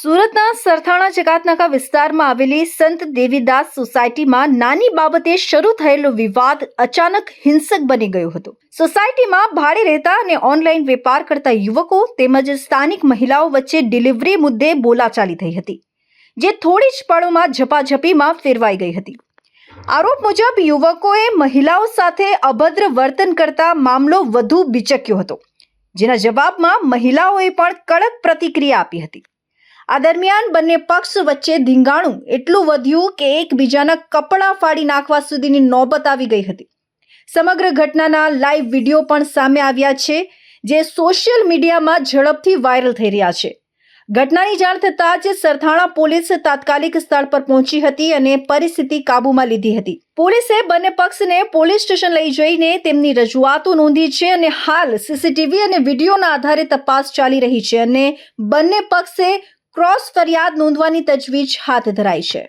સુરતના સરથાણા ચકાતનાકા વિસ્તારમાં આવેલી સંત દેવીદાસ સોસાયટીમાં નાની બાબતે શરૂ થયેલો વિવાદ અચાનક હિંસક બની ગયો હતો। સોસાયટીમાં ભાડે રહેતા અને ઓનલાઈન વેપાર કરતા યુવકો તેમજ સ્થાનિક મહિલાઓ વચ્ચે ડિલિવરી મુદ્દે બોલાચાલી થઈ હતી, જે થોડી જ પળોમાં ઝપાઝપીમાં ફેરવાઈ ગઈ હતી। આરોપ મુજબ યુવકોએ મહિલાઓ સાથે અભદ્ર વર્તન કરતા મામલો વધુ બિચક્યો હતો, જેના જવાબમાં મહિલાઓએ પણ કડક પ્રતિક્રિયા આપી હતી। આ દરમિયાન બંને પક્ષ વચ્ચે ધીંગાણું એટલું વધ્યું કે એકબીજાના કપડાં ફાડી નાખવા સુધીની નોબત આવી ગઈ હતી। સમગ્ર ઘટનાના લાઈવ વિડીયો પણ સામે આવ્યા છે, જે સોશિયલ મીડિયામાં ઝડપથી વાયરલ થઈ રહ્યા છે। ઘટનાની જાણ થતાં જ સરથાણા પોલીસ તાત્કાલિક સ્થળ પર પહોંચી હતી અને પરિસ્થિતિ કાબૂમાં લીધી હતી। પોલીસે બંને પક્ષને પોલીસ સ્ટેશન લઈ જઈને તેમની રજૂઆતો નોંધી છે અને હાલ સીસીટીવી અને વિડીયોના આધારે તપાસ ચાલી રહી છે અને બંને પક્ષે ક્રોસ ફરિયાદ નોંધવાની તજવીજ હાથ ધરાઈ છે।